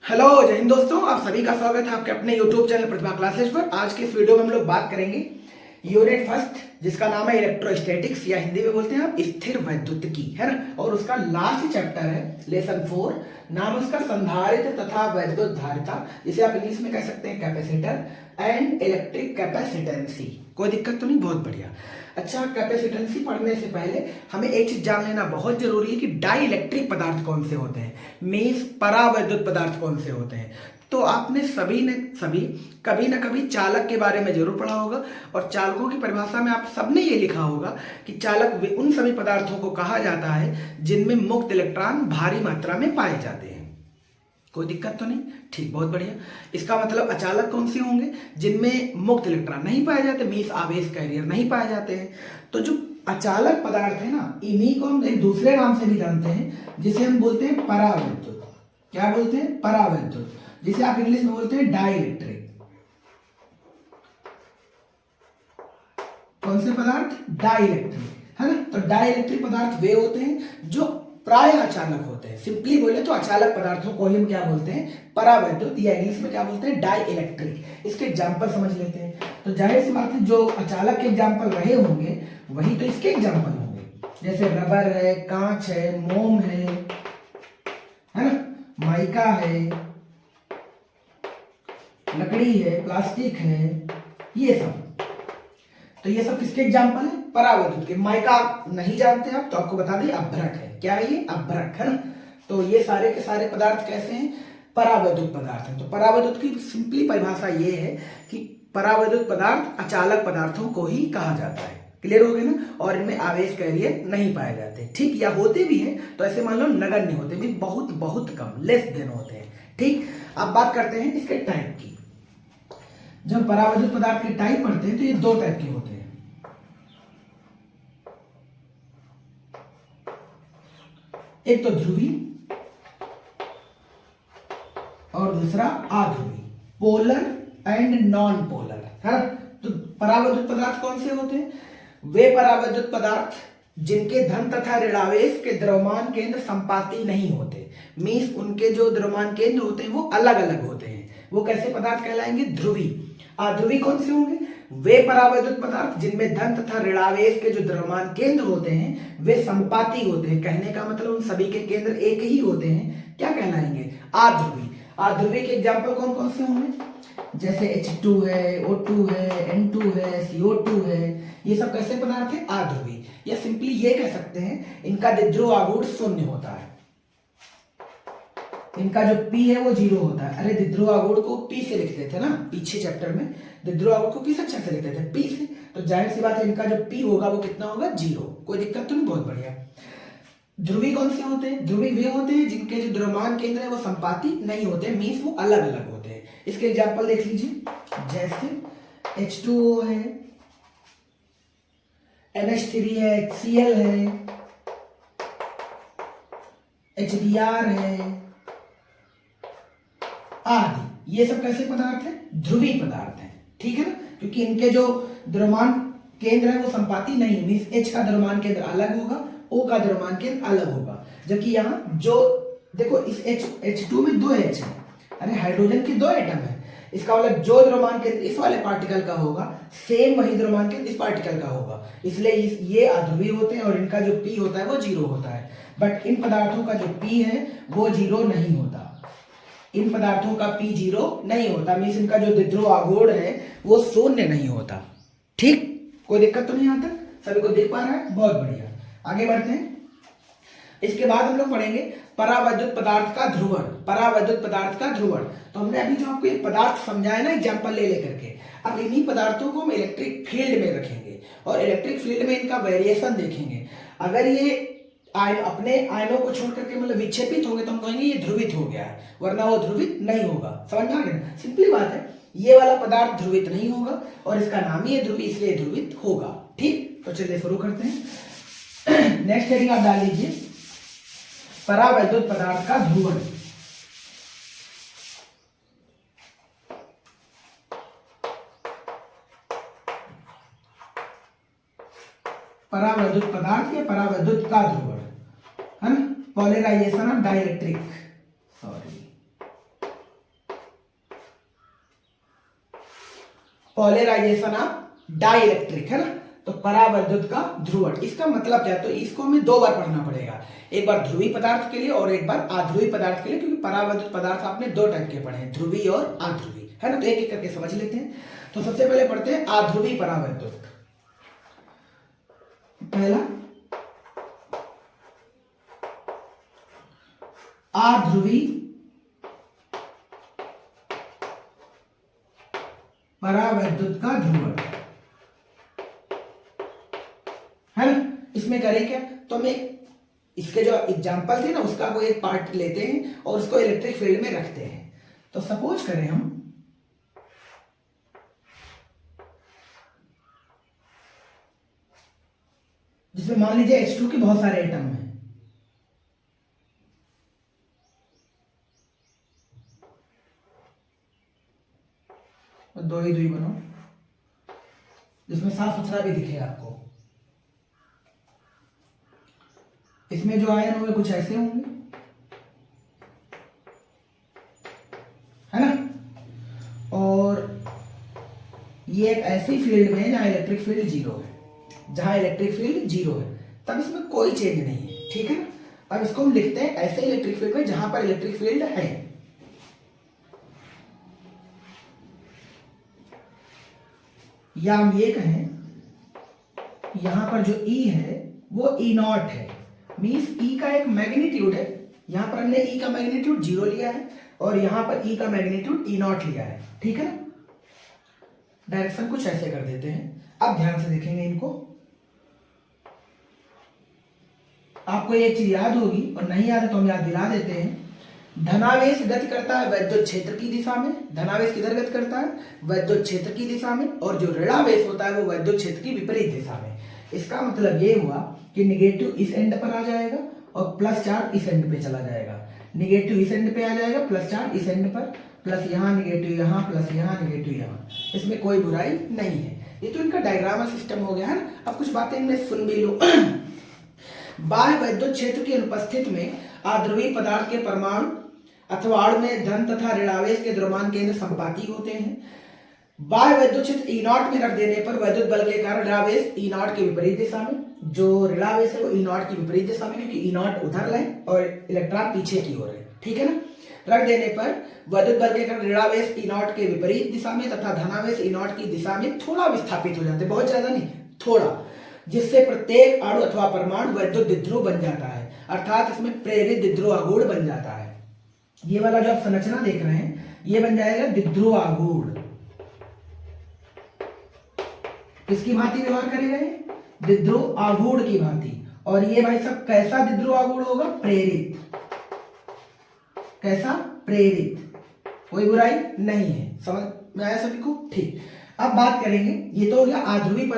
Hello जय हिंद दोस्तों, आप सभी का स्वागत है आपके अपने YouTube चैनल प्रतिभा क्लासेस पर। आज के इस वीडियो में हम लोग बात करेंगे यूनिट फर्स्ट, जिसका नाम है इलेक्ट्रोस्टैटिक्स या हिंदी में बोलते हैं आप स्थिर वैद्युतिकी, है ना। और उसका लास्ट चैप्टर है लेसन 4, नाम है उसका संधारित्र तथा वैद्युत धारिता, जिसे आप इंग्लिश में कह सकते हैं कैपेसिटर एंड इलेक्ट्रिक कैपेसिटेंसी। कोई दिक्कत तो नहीं, बहुत बढ़िया। अच्छा, कैपेसिटेंसी पढ़ने से पहले हमें एक चीज जान लेना बहुत जरूरी है कि डाई इलेक्ट्रिक पदार्थ कौन से होते हैं, मीन्स परावैद्युत पदार्थ कौन से होते हैं। तो आपने सभी कभी ना कभी चालक के बारे में जरूर पढ़ा होगा, और चालकों की परिभाषा में आप सबने ये लिखा होगा कि चालक उन सभी पदार्थों को कहा जाता है जिनमें मुक्त इलेक्ट्रॉन भारी मात्रा में पाए जाते हैं। कोई दिक्कत तो नहीं, ठीक, बहुत बढ़िया। इसका मतलब अचालक कौन से होंगे, जिनमें मुक्त इलेक्ट्रॉन नहीं पाए जाते, मीन्स आवेश कैरियर नहीं पाए जाते हैं। तो जो अचालक पदार्थ है ना, इन्हीं को हम एक दूसरे नाम से भी जानते हैं, जिसे हम बोलते हैं परावैद्युत। क्या बोलते हैं? परावैद्युत, जिसे आप इंग्लिश में बोलते हैं डाइलेक्ट्रिक। कौन से पदार्थ? डाइलेक्ट्रिक, है ना। तो डाइलेक्ट्रिक पदार्थ वे होते हैं जो प्राय अचालक होते हैं। सिंपली बोले तो अचालक पदार्थों को ही हम क्या बोलते हैं? परावैद्युत, या इंग्लिश में क्या बोलते हैं? Die electric. इसके एग्जाम्पल समझ लेते हैं। तो जाहिर सी बात है, जो अचालक के एग्जाम्पल रहे होंगे वही तो इसके एग्जाम्पल होंगे। जैसे रबर है, कांच है, मोम है ना, माइका है, लकड़ी है, प्लास्टिक है, ये सब। तो ये सब किसके एग्जाम्पल है? परावैद्युत के। माइका नहीं जानते आप तो आपको बता दें, अभ्रक है। क्या है ये? अभ्रक, है ना। तो ये सारे के सारे पदार्थ कैसे हैं? परावैद्युत पदार्थ हैं। तो परावैद्युत की सिंपली परिभाषा ये है कि परावैद्युत पदार्थ अचालक पदार्थों को ही कहा जाता है। क्लियर हो गए ना। और इनमें आवेश कैरियर नहीं पाए जाते, ठीक, या होते भी हैं तो ऐसे मान लो नगण्य होते भी, बहुत बहुत कम, लेस देन होते हैं, ठीक। अब बात करते हैं इसके टाइप की। जब परावैद्युत पदार्थ के टाइप पढ़ते हैं तो ये दो टाइप के होते हैं। एक तो ध्रुवी और दूसरा आध्रुवी, पोलर एंड नॉन पोलर, है ना। तो परावैद्युत पदार्थ कौन से होते हैं? वे परावैद्युत पदार्थ जिनके धन तथा ऋणावेश के द्रव्यमान केंद्र संपाती नहीं होते, मीन्स उनके जो द्रव्यमान केंद्र होते हैं वो अलग अलग होते हैं, वो कैसे पदार्थ कहलाएंगे? ध्रुवी। आध्रुवी कौन से होंगे? वे परावैद्युत पदार्थ जिनमें धन तथा ऋणावेश के जो द्रव्यमान केंद्र होते हैं वे संपाती होते हैं। कहने का मतलब उन सभी के केंद्र एक ही होते हैं, क्या कहलाएंगे? आध्रुवी। आध्रुवी के एग्जाम्पल कौन कौन से होंगे? जैसे H2 है, O2 है, N2 है, CO2 है, ये सब कैसे पदार्थ है? आध्रुवी। या सिंपली ये कह सकते हैं इनका द्विध्रुव आघूर्ण शून्य होता है। इनका जो P है वो 0 होता है। अरे द्विध्रुव आघूर्ण को P से लिखते थे ना, पीछे चैप्टर में द्विध्रुव आघूर्ण को किस अक्षर से लिखते थे? P से। तो जाहिर सी बात है इनका जो P होगा वो कितना होगा? 0। कोई दिक्कत तो नहीं, बहुत बढ़िया। ध्रुवी कौन से होते हैं? ध्रुवी वे होते हैं जिनके जो द्रव्यमान केंद्र है वो संपाती नहीं होते, मीन्स वो अलग अलग होते हैं। इसके एग्जाम्पल देख लीजिए, जैसे H2O है, NH3 है, HCl है, HBr है आदि। ये सब कैसे पदार्थ है? ध्रुवी पदार्थ है, ठीक है ना। क्योंकि इनके जो द्रव्यमान केंद्र है वो संपाती नहीं, मीन्स H का द्रव्यमान केंद्र अलग होगा, O का द्रव्यमान केंद्र अलग होगा। जबकि यहाँ जो देखो इस H2 में 2 H है, अरे हाइड्रोजन के 2 एटम है, इसका मतलब जो द्रव्यमान केंद्र इस वाले पार्टिकल का होगा सेम वही द्रव्यमान केंद्र इस पार्टिकल का होगा, इसलिए ये अध्रुवी होते हैं और इनका जो P होता है वो 0 होता है। बट इन पदार्थों का जो P है वो 0 नहीं होता। इन पदार्थों का P 0 नहीं होता, मीन्स इनका जो द्विध्रुव आघूर्ण है वो शून्य नहीं होता, ठीक। कोई दिक्कत तो नहीं आता, सभी को देख पा रहा है, बहुत बढ़िया। आगे बढ़ते हैं। इसके बाद हम लोग पढ़ेंगे परावैद्युत पदार्थ का ध्रुवण। परावैद्युत पदार्थ का ध्रुवण, तो हमने अभी जो आपको ये पदार्थ समझाया ना एग्जाम्पल ले लेकर के, अब इन्हीं पदार्थों को हम इलेक्ट्रिक फील्ड में रखेंगे और इलेक्ट्रिक फील्ड में इनका वेरिएशन देखेंगे। अगर ये अपने आयनों को छोड़ करके मतलब विक्षेपित होंगे तो हम कहेंगे ये ध्रुवित हो गया है, वरना वो ध्रुवित नहीं होगा। समझ में आ गया? सिंपली बात है, ये वाला पदार्थ ध्रुवित नहीं होगा और इसका नाम ही है ध्रुवी, इसलिए ध्रुवित होगा, ठीक। तो चलिए शुरू करते हैं। नेक्स्ट हेडिंग आप डाल लीजिए, परावैद्युत पदार्थ का ध्रुवण। परावैद्युत पदार्थ या परावैद्युत का ध्रुवण, है ना। Polarization of dielectric, sorry polarization of dielectric, है ना। तो परावैद्युत का ध्रुवण, इसका मतलब क्या है, तो इसको हमें दो बार पढ़ना पड़ेगा, एक बार ध्रुवी पदार्थ के लिए और एक बार अध्रुवी पदार्थ के लिए, क्योंकि परावैद्युत पदार्थ आपने दो टाइप के पढ़े हैं, ध्रुवी और अध्रुवी, है ना। तो एक एक करके समझ लेते हैं। तो सबसे पहले पढ़ते हैं अध्रुवी परावैद्युत। पहला अध्रुवी परावैद्युत का ध्रुवण, है ना। इसमें करें क्या, तो हमें इसके जो एग्जांपल थे ना उसका कोई एक पार्ट लेते हैं और उसको इलेक्ट्रिक फील्ड में रखते हैं। तो सपोज करें हम जिसमें मान लीजिए H2 के बहुत सारे एटम हैं, तो दो ही दुई बनाओ जिसमें साफ सुथरा भी दिखे आपको। इसमें जो आयन होंगे कुछ ऐसे होंगे, है ना। और ये एक ऐसी फील्ड में जहां इलेक्ट्रिक फील्ड जीरो है, जहां इलेक्ट्रिक फील्ड जीरो है, तब इसमें कोई चेंज नहीं है, ठीक है ना। अब इसको हम लिखते हैं ऐसे इलेक्ट्रिक फील्ड में जहां पर इलेक्ट्रिक फील्ड है। या हम ये कहें यहां पर जो E है वो E0 है, मींस E का एक मैग्नीट्यूड है। यहां पर हमने E का मैग्नीट्यूड 0 लिया है और यहां पर E का मैग्नीट्यूड E0 लिया है, ठीक है ना। डायरेक्शन कुछ ऐसे कर देते हैं, अब ध्यान से देखेंगे इनको। आपको एक चीज याद होगी और नहीं याद है तो हम याद दिला देते हैं। धनावेश गति करता है वैद्युत क्षेत्र की दिशा में, धनावेश किधर गति करता है, वैद्युत क्षेत्र की दिशा में, और जो ऋणावेश होता है वो वैद्युत क्षेत्र की विपरीत दिशा में। इसका मतलब ये हुआ कि निगेटिव इस एंड पर आ जाएगा और प्लस चार्ज इस एंड पे चला जाएगा, निगेटिव इस एंड पे आ जाएगा, प्लस चार्ज इस एंड पर, प्लस यहाँ निगेटिव यहाँ, प्लस यहाँ निगेटिव यहाँ। इसमें कोई बुराई नहीं है। ये तो इनका डायग्रामल सिस्टम हो गया है ना। अब कुछ बातें इनमें सुन भी लो। बाह्य वैद्युत क्षेत्र की अनुपस्थिति में अध्रुवी पदार्थ के परमाणु अथवा अणु में धन तथा ऋणावेश के द्रव्यमान केंद्र संपाती होते हैं। बाह्य वैद्युत क्षेत्र E0 में रख देने पर वैद्युत बल के कारण ऋणावेश E0 के विपरीत दिशा में, जो ऋणावेश है वो E0 की विपरीत दिशा में, क्योंकि E0 उधर है और इलेक्ट्रॉन पीछे की ओर है, ठीक है ना। रख देने पर वैद्युत बल के कारण ऋणावेश E0 के विपरीत दिशा में तथा धनावेश E0 की दिशा में थोड़ा विस्थापित हो जाते हैं, बहुत ज्यादा नहीं, थोड़ा, जिससे प्रत्येक अणु अथवा परमाणु वैद्युत द्विध्रुव बन जाता है, अर्थात इसमें प्रेरित द्विध्रुव आघूर्ण बन जाता है। ये वाला जो आप संरचना देख रहे हैं ये बन जाएगा द्विध्रुव आघूर्ण। किसकी भांति व्यवहार करेगा ये, द्विध्रुव आघूर्ण की भांति। और ये भाई साहब कैसा द्विध्रुव आघूर्ण होगा, प्रेरित। कैसा, प्रेरित। कोई बुराई नहीं है, समझ में आया सभी को, ठीक। अब बात करेंगे, ये तो हो गया अध्रुवी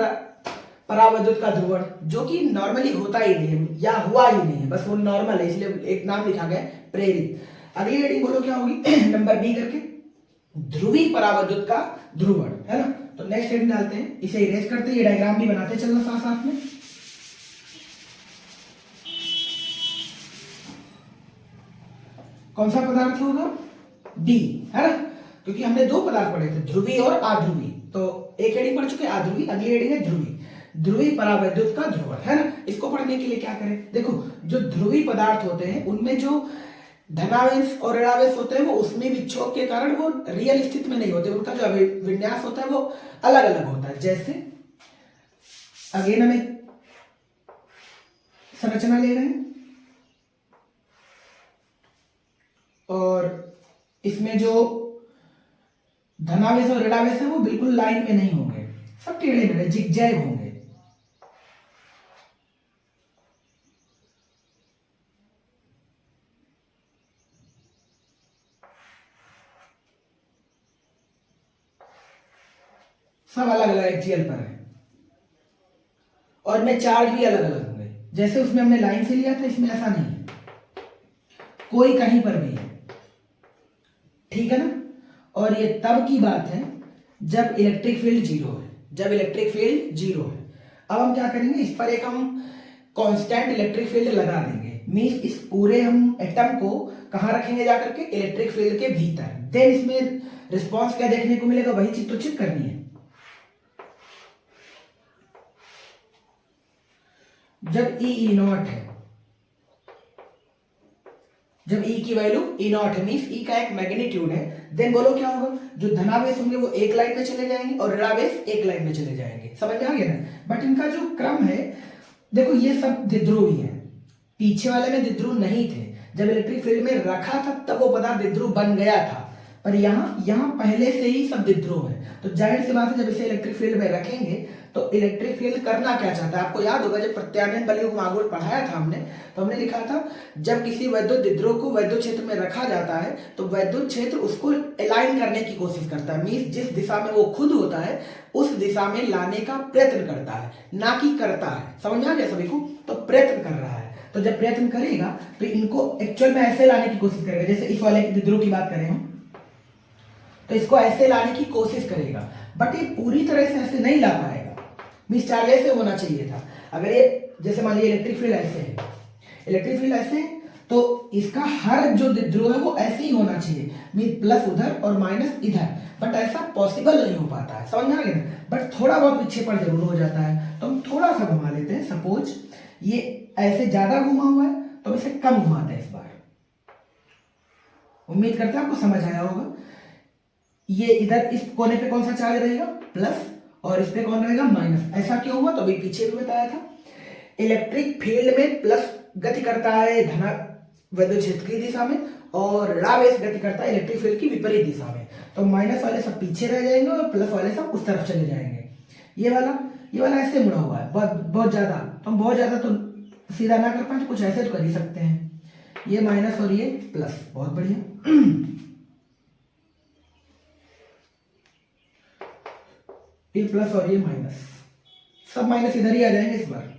परावैद्युत का ध्रुवण, जो कि नॉर्मली होता ही नहीं है या हुआ ही नहीं है, बस वो नॉर्मल है इसलिए एक नाम लिखा गया प्रेरित। अगली हेडिंग बोलो क्या होगी, नंबर बी करके, ध्रुवी परावैद्युत का ध्रुवण, है ना। तो नेक्स्ट हेडिंग डालते हैं, इसे इरेज करते हैं, ये डायग्राम भी बनाते चलना साथ साथ में। कौन सा पदार्थ होगा, डी, है ना, क्योंकि हमने दो पदार्थ पढ़े थे, ध्रुवी और अध्रुवी। तो एक हेडिंग पढ़ चुके अध्रुवी, अगली हेडिंग है ध्रुवी। ध्रुवी परावैद्युत का ध्रुवण, है ना। इसको पढ़ने के लिए क्या करें, देखो जो ध्रुवी पदार्थ होते हैं उनमें जो धनावेश और ऋणावेश होते हैं वो उसमें विक्षोभ के कारण वो रियल स्थिति में नहीं होते, उनका जो विन्यास होता है वो अलग अलग होता है। जैसे अगेन हमें संरचना ले रहे हैं और इसमें जो धनावेश और ऋणावेश है वो बिल्कुल लाइन में नहीं होंगे, सब टेढ़े मेढ़े जिगजैग होंगे। सब अलग अलग एक्सियल पर है और इनमें चार्ज भी अलग अलग होंगे। जैसे उसमें हमने लाइन से लिया था, इसमें ऐसा नहीं है, कोई कहीं पर भी है, ठीक है ना। और ये तब की बात है जब इलेक्ट्रिक फील्ड जीरो है, जब इलेक्ट्रिक फील्ड जीरो है। अब हम क्या करेंगे, इस पर एक हम कांस्टेंट इलेक्ट्रिक फील्ड लगा देंगे, मींस इस पूरे हम एटम को कहां रखेंगे जाकर के, इलेक्ट्रिक फील्ड के भीतर। देन इसमें रिस्पांस क्या देखने को मिलेगा, वही चीज तो चेक करनी है। जब ई नॉट है, जब ई की वैल्यू ई नॉट है, मीन्स ई का एक मैग्नीट्यूड है, देन बोलो क्या होगा, जो धनावेश होंगे वो एक लाइन में चले जाएंगे और ऋणावेश एक लाइन में चले जाएंगे। समझ में आ गया ना। बट इनका जो क्रम है, देखो ये सब द्विध्रुव ही है, पीछे वाले में द्विध्रुव नहीं थे। जब इलेक्ट्रिक फील्ड में रखा था तब वो पदार्थ द्विध्रुव बन गया था, पर यहाँ पहले से ही सब द्विध्रुव है। तो जाहिर सी बात है जब इसे इलेक्ट्रिक फील्ड में रखेंगे तो इलेक्ट्रिक फील्ड करना क्या चाहता है, आपको याद होगा जब प्रत्यानयन बलयुग्म आघूर्ण पढ़ाया था हमने, तो हमने लिखा था जब किसी वैद्युत द्विध्रुव को वैद्युत क्षेत्र में रखा जाता है तो वैद्युत क्षेत्र उसको अलाइन करने की कोशिश करता है, मीन्स जिस दिशा में वो खुद होता है उस दिशा में लाने का प्रयत्न करता है, ना कि करता है। समझ में आ गया सभी को। तो प्रयत्न कर रहा है, तो जब प्रयत्न करेगा तो इनको एक्चुअल में ऐसे लाने की कोशिश करेगा। जैसे इस वाले द्विध्रुव की बात करें हम, तो इसको ऐसे लाने की कोशिश करेगा, बट ये पूरी तरह से ऐसे नहीं ला पाएगा, मीन्स चार्ज ऐसे होना चाहिए था। अगर ये जैसे मान लीजिए इलेक्ट्रिक फील्ड ऐसे है, इलेक्ट्रिक फील्ड ऐसे है, तो इसका हर जो द्विध्रुव है वो ऐसे ही होना चाहिए, मीन प्लस उधर और माइनस इधर, बट ऐसा पॉसिबल नहीं हो पाता है। समझ में आ गया ना। बट थोड़ा बहुत विक्षेपण जरूर हो जाता है, तो हम थोड़ा सा घुमा लेते हैं। सपोज ये ऐसे ज्यादा घुमा हुआ है तो इसे कम घुमाते हैं इस बार। उम्मीद करते हैं आपको समझ आया होगा। ये इधर इस कोने पे कौन सा चार्ज रहेगा, प्लस, और इस पे कौन रहेगा, माइनस। ऐसा क्यों हुआ, तो अभी पीछे भी बताया था। इलेक्ट्रिक फील्ड में प्लस गति करता है धना वैद्युत क्षेत्र की दिशा में, और ऋणावेश गति करता है इलेक्ट्रिक फील्ड की विपरीत दिशा में। तो माइनस वाले सब पीछे रह जाएंगे और प्लस वाले सब उस तरफ चले जाएंगे। ये वाला ऐसे मुड़ा हुआ है बहुत ज्यादा, तो हम बहुत ज्यादा तो सीधा ना कर पाए, तो कुछ ऐसे तो कर ही सकते हैं। ये माइनस और ये प्लस, बहुत बढ़िया। ये प्लस और ये माइनस, सब माइनस इधर ही आ जाएंगे इस बार।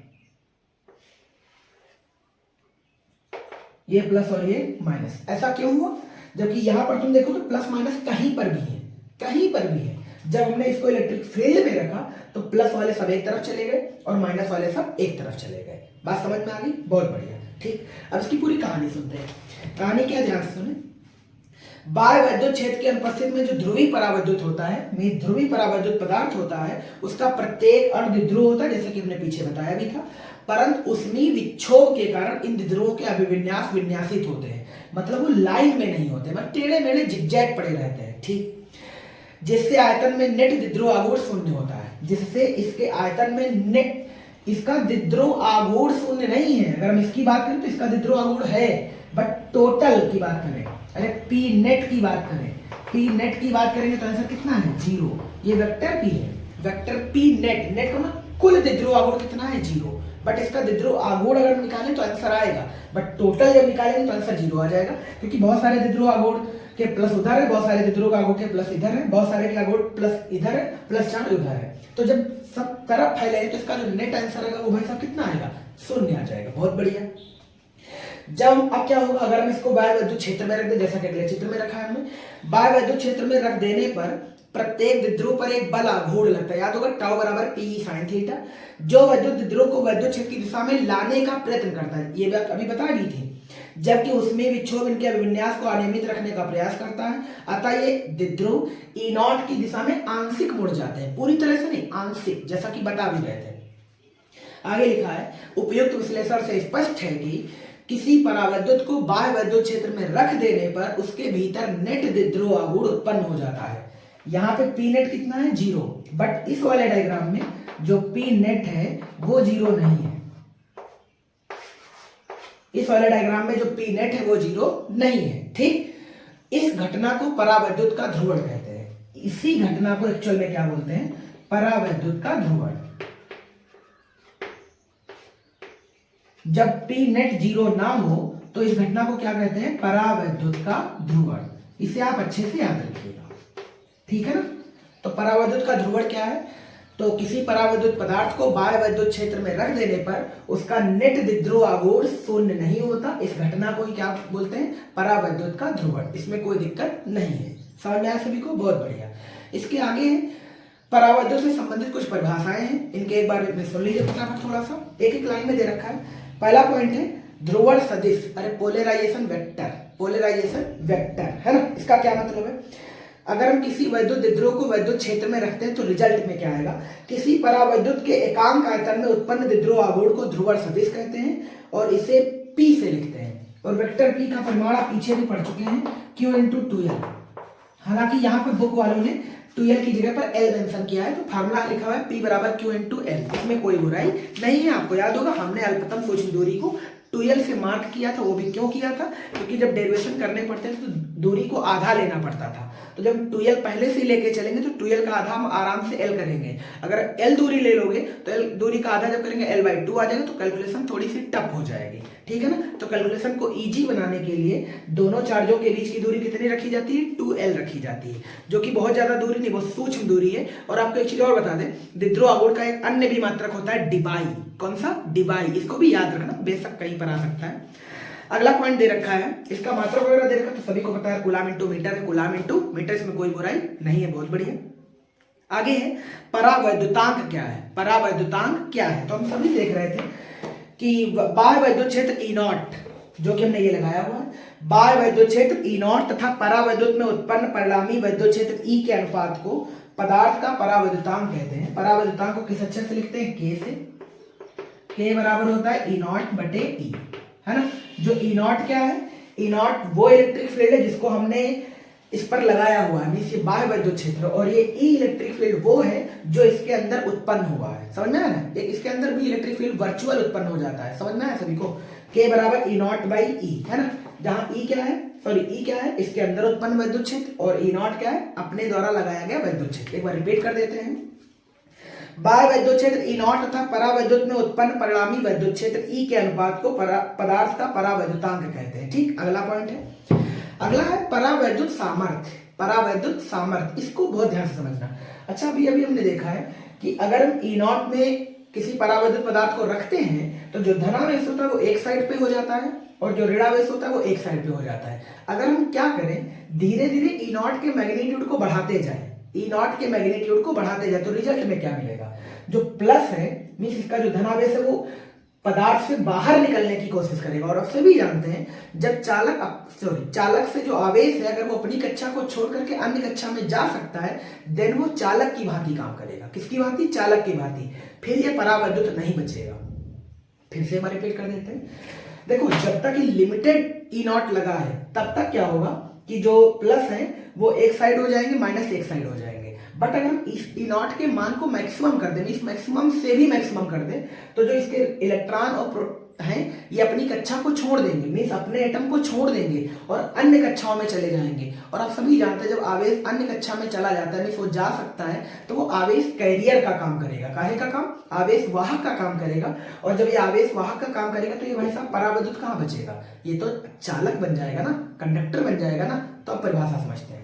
ये प्लस और ये माइनस, ऐसा क्यों हुआ, जबकि यहां पर तुम देखो तो प्लस माइनस कहीं पर भी है, कहीं पर भी है। जब हमने इसको इलेक्ट्रिक फील्ड में रखा तो प्लस वाले सब एक तरफ चले गए और माइनस वाले सब एक तरफ चले गए। बात समझ में आ गई, बहुत बढ़िया। ठीक, अब इसकी पूरी कहानी सुनते हैं। कहानी क्या, ध्यान से सुने। बाह्य वैद्युत क्षेत्र की अनुपस्थिति में जो ध्रुवीय परावैद्युत होता है, मीन ध्रुवीय परावैद्युत पदार्थ होता है, उसका प्रत्येक अणु द्विध्रुव होता है, जैसे कि हमने पीछे बताया भी था। परंतु उसमें विक्षोभ के कारण इन द्विध्रुवों के अभिविन्यास विन्यासित होते हैं, मतलब वो लाइन में नहीं होते, मतलब टेढ़े मेढ़े जिगजैग पड़े रहते हैं। ठीक, जिससे आयतन में नेट द्विध्रुव आघूर्ण शून्य होता है, जिससे इसके आयतन में नेट, इसका द्विध्रुव आघूर्ण शून्य नहीं है। अगर हम इसकी बात करें तो इसका द्विध्रुव आघूर्ण है, बट टोटल की बात करें, अरे पी नेट की बात करें, पी नेट की बात करेंगे तो आंसर कितना है, 0। ये वेक्टर पी है, वेक्टर पी नेट, नेट का कुल द्विध्रुव आघूर्ण कितना है, 0। बट इसका द्विध्रुव आघूर्ण अगर निकालें तो आंसर आएगा, बट टोटल जब निकालेंगे तो आंसर 0 आ जाएगा, क्योंकि बहुत सारे द्विध्रुव आघूर्ण के प्लस उधर है, बहुत सारे द्विध्रुव आघूर्ण के प्लस इधर है, बहुत सारे के आघूर्ण प्लस इधर है, प्लस चार्ज उधर है। तो जब सब तरफ फैले हैं तो इसका जो नेट आंसर आएगा वो भाई साहब कितना आएगा, 0 आ जाएगा। बहुत बढ़िया। जब अब क्या होगा, अगर हम इसको बाह्य वैद्युत क्षेत्र में रख दें, जैसा कि अगले चित्र में रखा है हमने, बाह्य वैद्युत क्षेत्र में रख देने पर प्रत्येक द्विध्रुव पर एक बल आघूर्ण लगता है, याद होगा टाउ बराबर पी साइन थीटा, जो वैद्युत द्विध्रुव को वैद्युत क्षेत्र की दिशा में लाने का प्रयत्न करता है। ये बात अभी बता दी थी, जबकि उसमें विक्षोभ इनके अभिविन्यास को अनियमित रखने का प्रयास करता है। अतः ये द्विध्रुव ई नॉट की दिशा में आंशिक मुड़ जाते हैं, पूरी तरह से नहीं, आंशिक, जैसा कि बता भी रहे थे। आगे लिखा है, उपयुक्त विश्लेषण से स्पष्ट है कि किसी परावैद्युत को बाह्य वैद्युत क्षेत्र में रख देने पर उसके भीतर नेट द्विध्रुव आघूर्ण उत्पन्न हो जाता है। यहाँ पे पी नेट कितना है, 0, बट इस वाले डायग्राम में जो पी नेट है वो 0 नहीं है। इस वाले डायग्राम में जो पी नेट है वो 0 नहीं है। ठीक, इस घटना को परावैद्युत का ध्रुवण कहते हैं। इसी घटना को एक्चुअल में क्या बोलते हैं, परावैद्युत का ध्रुवण। जब पी नेट 0 ना हो तो इस घटना को क्या कहते हैं, परावैद्युत का ध्रुवण। इसे आप अच्छे से याद रखिएगा, ठीक है ना। तो परावैद्युत का ध्रुवण क्या है, तो किसी परावैद्युत पदार्थ को बाह्य वैद्युत क्षेत्र में रख देने पर उसका नेट द्विध्रुव आघूर्ण शून्य नहीं होता, इस घटना को ही क्या बोलते हैं, परावैद्युत का ध्रुवण। इसमें कोई दिक्कत नहीं है, समझ में आया सभी को, बहुत बढ़िया। इसके आगे परावैद्युत से संबंधित कुछ परिभाषाएं हैं, इनके एक बार में सुन लीजिए फटाफट, थोड़ा सा एक एक लाइन में दे रखा है। पहला पॉइंट है ध्रुवण सदिश, अरे पोलराइजेशन वेक्टर, पोलराइजेशन वेक्टर है ना। इसका क्या मतलब है, अगर हम किसी वैद्युत द्विध्रुव को वैद्युत क्षेत्र में रखते हैं तो रिजल्ट में क्या आएगा, किसी परावैद्युत के एकांक आयतन में उत्पन्न द्विध्रुव आघूर्ण को ध्रुवण सदिश कहते हैं और इसे P से लिखते हैं। और वेक्टर P का परिमाण आप पीछे भी पढ़ चुके हैं, Q × 2L। हालांकि यहाँ पर बुक वालों ने 2L की जगह पर L मेंशन किया है, तो फार्मूला लिखा हुआ है P = Q × L। इसमें कोई बुराई नहीं है। आपको याद होगा हमने अल्पतम सूक्ष्म दूरी को 2L से मार्क किया था। वो भी क्यों किया था, क्योंकि जब डेरिवेशन करने पड़ते थे तो दूरी को आधा लेना पड़ता था। तो जब 2L पहले से लेके चलेंगे तो 2L का आधा हम आराम से L करेंगे। अगर L दूरी ले लोगे तो L दूरी का आधा जब करेंगे L/2 आ जाएगा, तो कैलकुलेशन थोड़ी सी टफ हो जाएगी, ठीक है ना। तो कैलकुलेशन को इजी बनाने के लिए दोनों चार्जों के बीच की दूरी कितनी रखी जाती है, 2L रखी जाती है, जो कि बहुत ज्यादा दूरी नहीं, बहुत सूक्ष्म दूरी है। और आपको एक चीज और बता दें, द्विध्रुव आघूर्ण का एक अन्य भी मात्रक होता है डिबाई। कौन सा, डिबाई। इसको भी याद रखना, बेशक कहीं पर आ सकता है। अगला पॉइंट दे रखा है, इसका मात्रक वगैरह दे रखा है, तो सभी को पता है कूलाम × मीटर है, कूलाम × मीटर, इसमें कोई बुराई नहीं है, बहुत बढ़िया। आगे है परावैद्युतांक क्या है, परावैद्युतांक क्या है, तो हम सभी देख रहे थे कि बाह्य वैद्युत क्षेत्र E0, जो कि हमने ये लगाया हुआ है, बाह्य वैद्युत क्षेत्र E0 तथा परावैद्युत में उत्पन्न परिणामी वैद्युत क्षेत्र E के अनुपात को पदार्थ का परावैद्युतांक कहते हैं। परावैद्युतांक को किस अक्षर से लिखते हैं, K से। K बराबर होता है E0/E, है ना। जो E0 क्या है, E0 वो इलेक्ट्रिक फील्ड है जिसको हमने इस पर लगाया हुआ है, मींस ये बाह्य वैद्युत क्षेत्र, और ये E इलेक्ट्रिक फील्ड वो है जो इसके अंदर उत्पन्न हुआ है। समझ में आया ना, एक इसके अंदर भी इलेक्ट्रिक फील्ड वर्चुअल उत्पन्न हो जाता है। समझ में आया सभी को। K = E0/E, है ना, जहां E क्या है, E क्या है, इसके अंदर उत्पन्न वैद्युत क्षेत्र, और E0 क्या है, अपने द्वारा लगाया गया वैद्युत क्षेत्र। एक बार रिपीट कर देते हैं, बाह्य वैद्युत क्षेत्र E0 तथा परावैद्युत में उत्पन्न परिणामी वैद्युत क्षेत्र E के अनुपात को पदार्थ का परावैद्युतांक कहते हैं। ठीक, अगला पॉइंट है, अगला है परावैद्युत सामर्थ्य। परावैद्युत सामर्थ्य, इसको बहुत ध्यान से समझना। अच्छा, अभी हमने देखा है कि अगर हम E0 में किसी परावैद्युत पदार्थ को रखते हैं तो जो धनावेश होता है वो एक साइड पे हो जाता है और जो ऋणावेश होता है वो एक साइड पे हो जाता है। अगर हम क्या करें, धीरे धीरे E0 के मैग्नीट्यूड को बढ़ाते जाएं, E0 के मैग्नीट्यूड को बढ़ाते जाए, तो रिजल्ट में क्या मिलेगा, जो प्लस है मींस इसका जो धनावेश है वो पदार्थ से बाहर निकलने की कोशिश करेगा। और आप सभी जानते हैं जब चालक से जो आवेश है अगर वो अपनी कक्षा को छोड़ करके अन्य कक्षा में जा सकता है, देन वो चालक की भांति काम करेगा। किसकी भांति, चालक की भांति। फिर ये परावैद्युत नहीं बचेगा। फिर से हम रिपीट कर देते हैं, देखो जब तक लिमिटेड E0 लगा है तब तक क्या होगा कि जो प्लस है वो एक साइड हो जाएंगे, माइनस एक साइड हो जाएंगे। बट अगर हम इस E0 के मान को मैक्सिमम कर दें, इस मैक्सिमम से भी मैक्सिमम कर दें, तो जो इसके इलेक्ट्रॉन और हैं ये अपनी कक्षा को छोड़ देंगे, मीन्स अपने एटम को छोड़ देंगे और अन्य कक्षाओं में चले जाएंगे। और आप सभी जानते हैं जब आवेश अन्य कक्षा में चला जाता है, मीन्स वो जा सकता है, तो वो आवेश कैरियर का काम करेगा। काहे का काम, आवेश वाहक का काम करेगा। और जब ये आवेश वाहक का काम करेगा तो ये भाई साहब परावैद्युत कहाँ बचेगा, ये तो चालक बन जाएगा ना, कंडक्टर बन जाएगा ना। तो अब परिभाषा समझते हैं,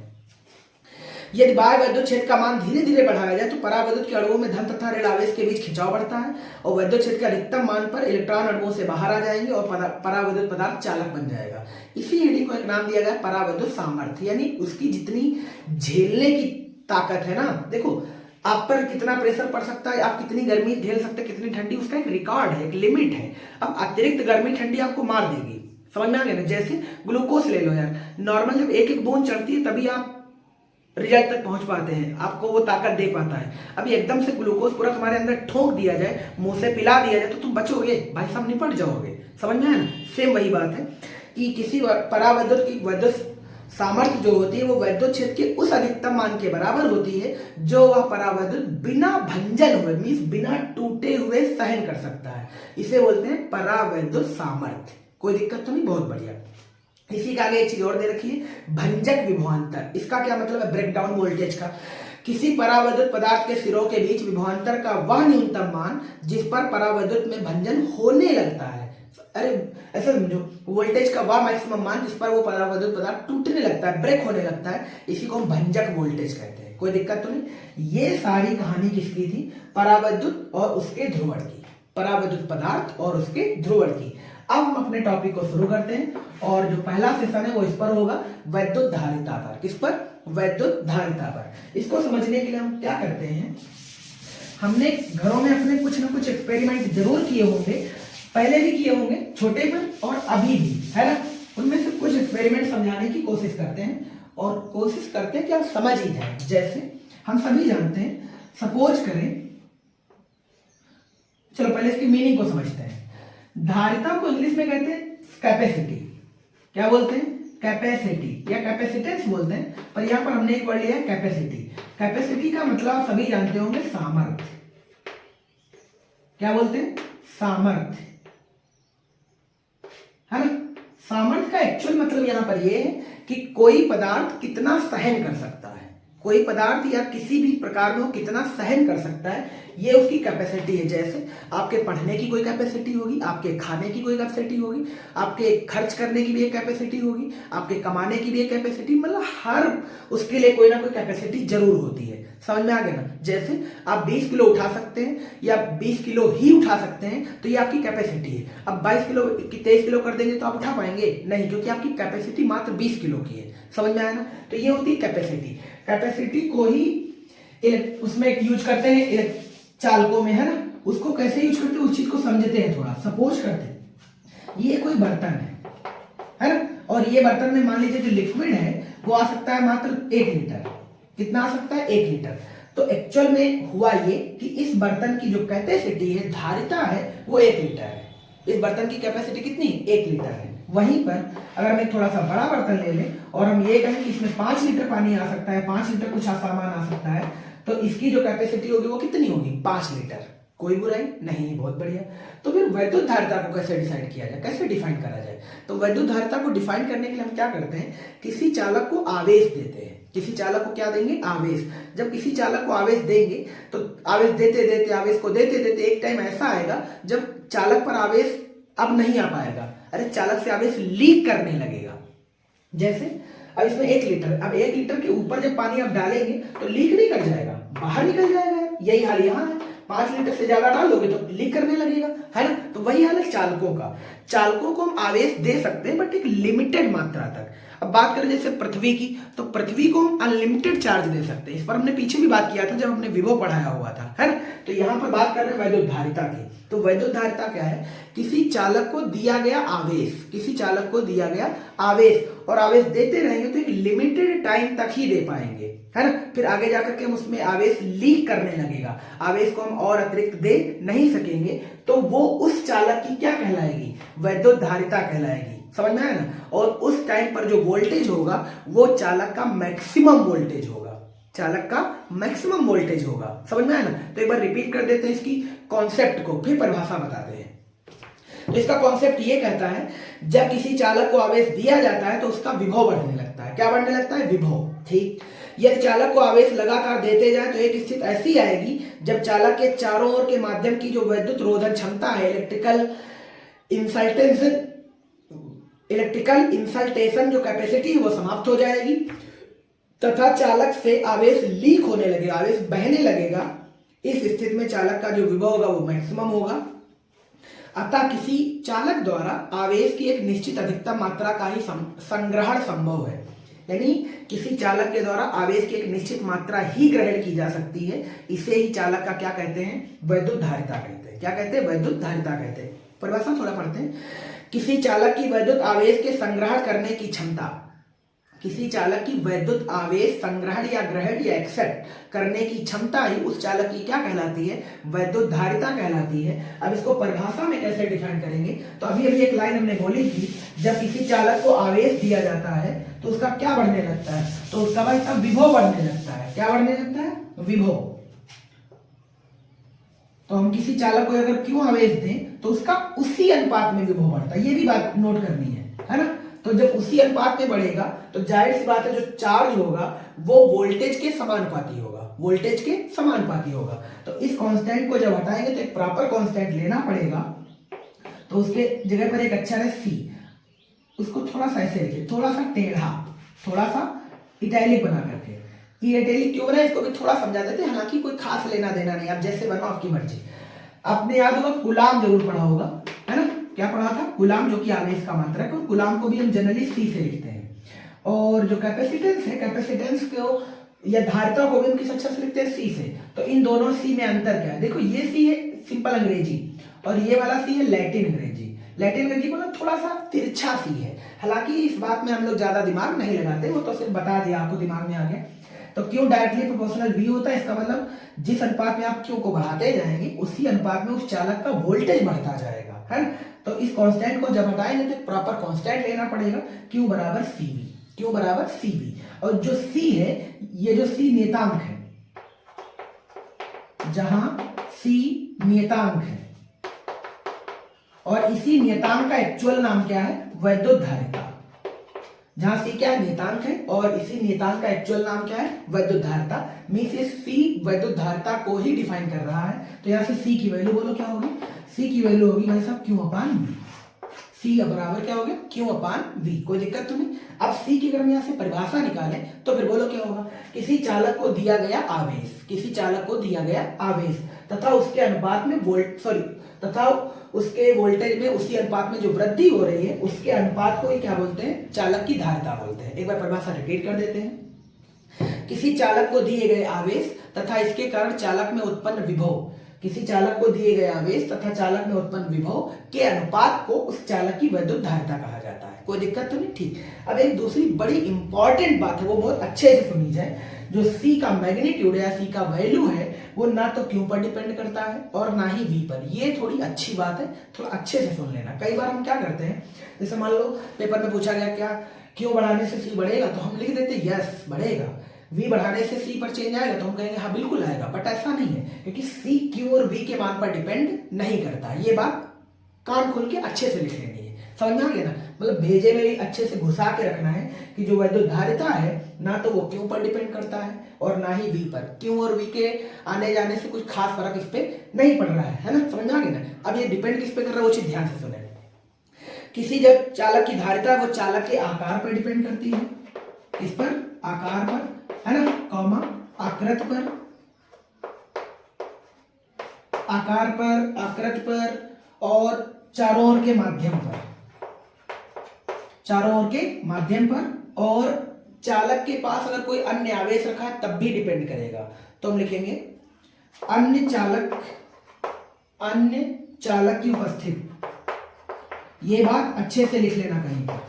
यदि बाह्य वैद्युत क्षेत्र का मान धीरे धीरे बढ़ाया जाए तो परावैद्युत के अणुओं में धन तथा ऋण आवेश के बीच खिंचाव बढ़ता है और वैद्युत क्षेत्र के अधिकतम मान पर इलेक्ट्रॉन अणुओं से बाहर आ जाएंगे और परावैद्युत पदार्थ चालक बन जाएगा। इसी एडी को एक नाम दिया गया परावैद्युत सामर्थ्य, यानी उसकी जितनी झेलने की ताकत है ना। देखो आप पर कितना प्रेशर पड़ सकता है, आप कितनी गर्मी झेल सकते हैं, कितनी ठंडी, उसका एक रिकॉर्ड है, एक लिमिट है। अब अतिरिक्त गर्मी ठंडी आपको मार देगी, समझ में आ गया ना। जैसे ग्लूकोज ले लो यार, नॉर्मल जब एक एक बूंद चढ़ती है तभी आप रिजल्ट तक पहुंच पाते हैं, आपको वो ताकत दे पाता है। अभी एकदम से ग्लूकोज पूरा तुम्हारे अंदर ठोक दिया जाए, मुंह से पिला दिया जाए, तो तुम बचोगे भाई साहब, निपट जाओगे। समझ में आया ना। सेम वही बात है कि किसी परावैद्युत की वैद्युत सामर्थ्य जो होती है वो वैद्युत क्षेत्र के उस अधिकतम मान के बराबर होती है जो वह परावैद्युत बिना भंजन हुए, मींस बिना टूटे हुए सहन कर सकता है। इसे बोलते हैं परावैद्युत सामर्थ्य। कोई दिक्कत तो नहीं, बहुत बढ़िया। इसी का आगे एक चीज और दे रखी है, भंजक विभवांतर। इसका क्या मतलब है, ब्रेकडाउन वोल्टेज का। किसी परावैद्युत पदार्थ के सिरों के बीच विभवांतर का वह न्यूनतम मान जिस पर परावैद्युत में भंजन होने लगता है। अरे ऐसा समझो, वोल्टेज का वह मैक्सिमम मान जिस पर वो परावैद्युत पदार्थ टूटने लगता है, ब्रेक होने लगता है, इसी को हम भंजक वोल्टेज कहते हैं। कोई दिक्कत तो नहीं। ये सारी कहानी किसकी थी, परावैद्युत और उसके ध्रुवण की, परावैद्युत पदार्थ और उसके ध्रुवण की। अब हम अपने टॉपिक को शुरू करते हैं और जो पहला सेशन है वो इस पर होगा, वैद्युत धारिता पर। किस पर, वैद्युत धारिता पर। इसको समझने के लिए हम क्या करते हैं, हमने घरों में अपने कुछ ना कुछ एक्सपेरिमेंट जरूर किए होंगे, पहले भी किए होंगे, छोटे में और अभी भी, है ना। उनमें से कुछ एक्सपेरिमेंट समझाने की कोशिश करते हैं और कोशिश करते हैं कि आप समझ ही जाए। जैसे हम सभी जानते हैं, सपोज करें, चलो पहले इसकी मीनिंग को समझते हैं। धारिता को इंग्लिश में कहते हैं कैपेसिटी। क्या बोलते हैं? कैपेसिटी या कैपेसिटेंस बोलते हैं, पर यहां पर हमने एक वर्ड लिया है कैपेसिटी। कैपेसिटी का मतलब आप सभी जानते होंगे सामर्थ्य। क्या बोलते हैं? सामर्थ्य, है ना। सामर्थ्य का एक्चुअल मतलब यहां पर यह है कि कोई पदार्थ कितना सहन कर सकता है, कोई पदार्थ या किसी भी प्रकार में वो कितना सहन कर सकता है, ये उसकी कैपेसिटी है। जैसे आपके पढ़ने की कोई कैपेसिटी होगी, आपके खाने की कोई कैपेसिटी होगी, आपके खर्च करने की भी एक कैपेसिटी होगी, आपके कमाने की भी एक कैपेसिटी, मतलब हर उसके लिए कोई ना कोई कैपेसिटी जरूर होती है। समझ में आ गया ना। जैसे आप 20 किलो उठा सकते हैं या 20 किलो ही उठा सकते हैं, तो ये आपकी कैपेसिटी है। अब 22 किलो 23 किलो कर देंगे तो आप उठा पाएंगे नहीं, क्योंकि आपकी कैपेसिटी मात्र 20 किलो की है। समझ में आया ना। तो ये होती है कैपेसिटी। कैपेसिटी को ही उसमें यूज करते हैं चालकों में, है ना। उसको कैसे यूज करते हैं उस चीज को समझते हैं थोड़ा। सपोज करते हैं ये कोई बर्तन है ना, और ये बर्तन में मान लीजिए जो लिक्विड है वो आ सकता है मात्र 1 लीटर। कितना आ सकता है? 1 लीटर। तो एक्चुअल में हुआ ये कि इस बर्तन की जो कैपेसिटी है, धारिता है, वो 1 लीटर है। इस बर्तन की कैपेसिटी कितनी? 1 लीटर है। वहीं पर अगर हम एक थोड़ा सा बड़ा बर्तन ले लें और हम ये कहें कि इसमें 5 लीटर पानी आ सकता है, 5 लीटर कुछ सामान आ सकता है, तो इसकी जो कैपेसिटी होगी वो कितनी होगी? 5 लीटर। कोई बुराई नहीं, बहुत बढ़िया। तो फिर वैद्युत धारिता को कैसे डिसाइड किया जाए, कैसे डिफाइन करा जाए? तो वैद्युत धारिता को डिफाइन करने के लिए हम क्या करते हैं, किसी चालक को आवेश देते हैं। किसी चालक को क्या देंगे? आवेश। जब किसी चालक को आवेश देंगे तो आवेश देते देते, आवेश को देते देते एक टाइम ऐसा आएगा जब चालक पर आवेश अब नहीं आ पाएगा, अरे चालक से आवेश लीक करने लगेगा। जैसे अब इसमें 1 लीटर, अब 1 लीटर के ऊपर जब पानी आप डालेंगे तो लीक नहीं कर जाएगा, बाहर निकल जाएगा। यही हाल यहाँ है, 5 लीटर से ज्यादा डालोगे तो लीक करने लगेगा, है ना। तो वही हाल है चालकों का। चालकों को हम आवेश दे सकते हैं बट एक लिमिटेड मात्रा तक। अब बात करें जैसे पृथ्वी की, तो पृथ्वी को हम अनलिमिटेड चार्ज दे सकते हैं। इस पर हमने पीछे भी बात किया था जब हमने विभव पढ़ाया हुआ था, है ना। तो यहाँ पर बात कर रहे हैं वैद्युत धारिता की। तो वैद्युत धारिता क्या है? किसी चालक को दिया गया आवेश, किसी चालक को दिया गया आवेश, और आवेश देते रहेंगे तो एक लिमिटेड टाइम तक ही दे पाएंगे, है ना। फिर आगे जाकर के हम उसमें आवेश लीक करने लगेगा, आवेश को हम और अतिरिक्त दे नहीं सकेंगे, तो वो उस चालक की क्या कहलाएगी? वैद्युत धारिता कहलाएगी। समझ में आया ना। और उस टाइम पर जो वोल्टेज होगा वो चालक का मैक्सिमम वोल्टेज होगा, चालक का मैक्सिमम वोल्टेज होगा। समझ में आया ना। तो एक बार रिपीट कर देते हैं इसकी कॉन्सेप्ट को, फिर परिभाषा बताते हैं। तो इसका कॉन्सेप्ट ये कहता है, जब किसी चालक को आवेश दिया जाता है तो उसका विभव बढ़ने लगता है। क्या बढ़ने लगता है? विभव। ठीक। यदि चालक को आवेश लगातार देते जाए तो एक स्थिति ऐसी आएगी जब चालक के चारों ओर के माध्यम की जो विद्युत रोधन क्षमता है, इलेक्ट्रिकल इंसल्टेशन जो कैपेसिटी है वो समाप्त हो जाएगी तथा चालक से आवेश लीक होने लगेगा, आवेश बहने लगेगा। इस स्थिति में चालक का जो विभव होगा वो मैक्सिमम होगा। अतः किसी चालक द्वारा आवेश की एक निश्चित अधिकतम मात्रा का ही संग्रहण संभव है। यानी किसी चालक के द्वारा आवेश की एक निश्चित मात्रा ही ग्रहण की जा सकती है। इसे ही चालक का क्या कहते हैं? वैद्युत धारिता कहते हैं। क्या कहते हैं? वैद्युत धारिता कहते हैं। परिभाषा थोड़ा पढ़ते हैं। किसी चालक की वैद्युत आवेश के संग्रहण करने की क्षमता, किसी चालक की वैद्युत आवेश संग्रहण या ग्रहण या एक्सेप्ट करने की क्षमता ही उस चालक की क्या कहलाती है? वैद्युत धारिता कहलाती है। अब इसको परिभाषा में कैसे डिफाइन करेंगे? तो अभी एक लाइन हमने बोली थी, जब किसी चालक को आवेश दिया जाता है तो उसका क्या बढ़ने लगता है? तो उसका भाई साहब विभव बढ़ने लगता है। क्या बढ़ने लगता है? विभव। तो हम किसी चालक को अगर क्यों आवेश दें तो उसका उसी अनुपात में विभव बढ़ता है। ये भी बात नोट करनी है ना। तो जब उसी अनुपात में बढ़ेगा तो जाहिर सी बात है जो चार्ज होगा वो वोल्टेज के समानुपाती होगा, वोल्टेज के समानुपाती होगा। तो इस कांस्टेंट को जब हटाएंगे तो एक प्रॉपर कांस्टेंट लेना पड़ेगा। तो उसके जगह पर एक अक्षर है सी, उसको थोड़ा सा ऐसे लिखिए, थोड़ा सा टेढ़ा, थोड़ा सा इटैलिक बना करके। ये इटैलिक क्यों बना इसको भी थोड़ा समझा देते हैं, हालांकि कोई खास लेना देना नहीं, आप जैसे बनाओ आपकी मर्जी। आपने याद होगा कूलाम जरूर पढ़ा होगा, है ना। क्या पढ़ा था? कूलाम, जो कि आवेश का मात्रक है। कूलाम को भी हम जनरली सी से लिखते हैं। और जो कैपेसिटेंस है, कैपेसिटेंस को या धारिता को भी हम किस अक्षर से लिखते हैं? सी से। तो इन दोनों सी में अंतर क्या है? देखो ये सी है सिंपल अंग्रेजी और ये वाला सी है लैटिन अंग्रेजी। लैटिन अंग्रेजी मतलब थोड़ा सा तिरछा सी है। हालांकि इस बात में हम लोग ज्यादा दिमाग नहीं लगाते, वो तो सिर्फ बता दिया आपको, दिमाग में आ गया। तो क्यू डायरेक्टली प्रोपोर्शनल वी होता है, इसका मतलब जिस अनुपात में आप क्यू को बढ़ाते जाएंगे उसी अनुपात में उस चालक का वोल्टेज बढ़ता जाएगा, है ना। तो इस कांस्टेंट को जब हटाएंगे तो प्रॉपर कांस्टेंट लेना पड़ेगा, क्यू बराबर सीवी, क्यू बराबर सीवी। और जो सी है, ये जो सी नियतांक है, जहां सी नियतांक है और इसी नियतांक का एक्चुअल नाम क्या है, वैद्युत धारिता। जहां सी क्या है, नियतांक है, और इसी नियतांक का एक्चुअल नाम क्या है, वैद्युत धारिता। मींस ये सी वैद्युत धारिता को ही डिफाइन कर रहा है। तो यहां से सी की वैल्यू बोलो क्या होगी, सी की वैल्यू होगी भाई साहब क्यू अपान वी। सी बराबर क्या हो गया, क्यू अपान वी। कोई दिक्कत तो नहीं। अब सी की अगर हम यहां से परिभाषा निकालें तो फिर बोलो क्या होगा, किसी चालक को दिया गया आवेश, किसी चालक को दिया गया आवेश तथा उसके अनुपात में तथा उसके वोल्टेज में उसी अनुपात में जो वृद्धि हो रही है, उसके अनुपात को ही क्या बोलते हैं, चालक की धारिता बोलते हैं। एक बार परिभाषा रिपीट कर देते हैं। किसी चालक को दिए गए आवेश तथा इसके कारण चालक में उत्पन्न विभव, किसी चालक को दिए गए आवेश तथा चालक में उत्पन्न विभव के अनुपात को उस चालक की वैद्युत धारिता कहा जाता है। कोई दिक्कत तो नहीं, ठीक। अब एक दूसरी बड़ी इंपॉर्टेंट बात है, वो बहुत अच्छे से सुनी जाए। जो सी का मैग्नीट्यूड या सी का वैल्यू है, वो ना तो क्यू पर डिपेंड करता है और ना ही वी पर। ये थोड़ी अच्छी बात है, थोड़ा अच्छे से सुन लेना। कई बार हम क्या करते हैं, जैसे मान लो पेपर में पूछा गया क्या क्यू बढ़ाने से सी बढ़ेगा, तो हम लिख देते यस बढ़ेगा। वी बढ़ाने से सी पर चेंज आएगा, तो हम कहेंगे हाँ बिल्कुल आएगा। बट ऐसा नहीं है, क्योंकि सी क्यू और वी के मान पर डिपेंड नहीं करता। ये बात कान खोल के अच्छे से लिख लेनी है, समझ में आ गया ना। मतलब भेजे में भी अच्छे से घुसा के रखना है कि जो वैद्युत धारिता है ना तो वो क्यू पर डिपेंड करता है और ना ही वी पर। क्यू और वी के आने जाने से कुछ खास फर्क इस पे नहीं पड़ रहा है ना, समझ में आ गया ना। अब ये डिपेंड किस पे कर रहा है वो चीज ध्यान से सुने। किसी जब चालक की धारिता वो चालक के आकार पर डिपेंड करती है, इस पर आकार पर, है ना, कॉमा आकृत पर, आकार पर, आकृत पर और चारों ओर के माध्यम पर, चारों ओर के माध्यम पर। और चालक के पास अगर कोई अन्य आवेश रखा है तब भी डिपेंड करेगा। तो हम लिखेंगे अन्य चालक की उपस्थिति। ये बात अच्छे से लिख लेना कहीं पर।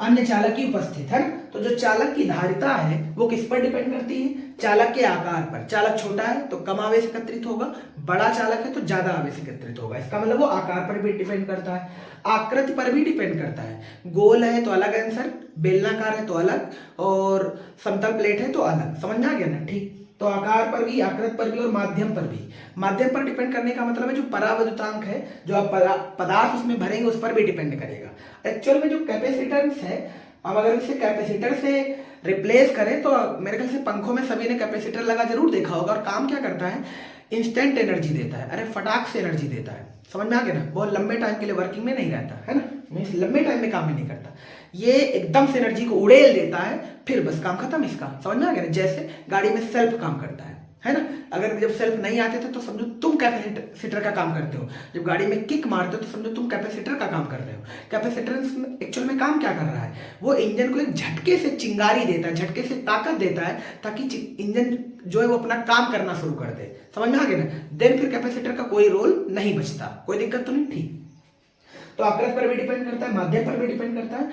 अन्य चालक की उपस्थिति है ना। तो जो चालक की धारिता है वो किस पर डिपेंड करती है, चालक के आकार पर। चालक छोटा है तो कम आवेश एकत्रित होगा, बड़ा चालक है तो ज्यादा आवेश एकत्रित होगा। इसका मतलब वो आकार पर भी डिपेंड करता है, आकृति पर भी डिपेंड करता है। गोल है तो अलग आंसर, बेलनाकार है तो अलग, और समतल प्लेट है तो अलग। समझ में आ गया ना, ठीक। तो आकार पर भी, आकृत पर भी और माध्यम पर भी। माध्यम पर डिपेंड करने का मतलब है जो परावैद्युतांक है, जो आप पदार्थ उसमें भरेंगे उस पर भी डिपेंड करेगा। एक्चुअल में जो कैपेसिटेंस है, अब अगर इसे कैपेसिटर से रिप्लेस करें तो मेरे ख्याल से पंखों में सभी ने कैपेसिटर लगा जरूर देखा होगा। और काम क्या करता है, इंस्टेंट एनर्जी देता है, अरे फटाक से एनर्जी देता है। समझ में आ गया ना, बहुत लंबे टाइम के लिए वर्किंग में नहीं रहता है ना, मीन्स लंबे टाइम में काम में नहीं करता। ये एकदम से एनर्जी को उड़ेल देता है, फिर बस काम खत्म इसका। समझ में आ गया ना, जैसे गाड़ी में सेल्फ काम करता है ना। अगर जब सेल्फ नहीं आते थे तो समझो तुम कैपेसिटर का काम करते हो, जब गाड़ी में किक मारते हो तो समझो तुम कैपेसिटर का काम कर रहे हो। कैपेसिटर एक्चुअल में काम क्या कर रहा है, वो इंजन को एक झटके से चिंगारी देता है, झटके से ताकत देता है, ताकि इंजन जो है वो अपना काम करना शुरू कर दे। समझ में आ गया ना। देन फिर कैपेसिटर का कोई रोल नहीं बचता। कोई दिक्कत तो नहीं, ठीक। तो आकृत पर भी डिपेंड करता है, माध्यम पर भी डिपेंड करता है,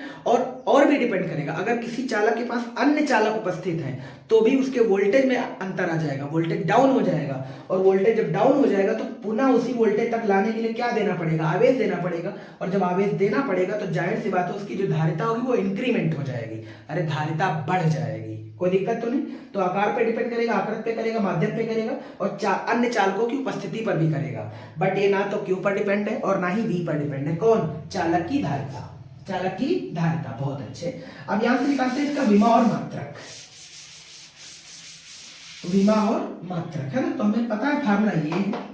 और भी डिपेंड करेगा। अगर किसी चालक के पास अन्य चालक उपस्थित है तो भी उसके वोल्टेज में अंतर आ जाएगा, वोल्टेज डाउन हो जाएगा। और वोल्टेज जब डाउन हो जाएगा तो पुनः उसी वोल्टेज तक लाने के लिए क्या देना पड़ेगा, आवेश देना पड़ेगा। और जब आवेश देना पड़ेगा तो जाहिर सी बात है उसकी जो धारिता होगी वो इंक्रीमेंट हो जाएगी, अरे धारिता बढ़ जाएगी। कोई दिक्कत तो नहीं। तो आकार पे डिपेंड करेगा, आकृत पे करेगा, माध्यम पे करेगा और अन्य चालकों की उपस्थिति पर भी करेगा। बट ये ना तो क्यू पर डिपेंड है और ना ही वी पर डिपेंड है। कौन, चालक की धारिता, चालक की धारिता। बहुत अच्छे। अब यहां से निकालते हैं इसका विमा और मात्रक, विमा और मात्रक, है ना। तो हमें पता है फार्मूला ये है,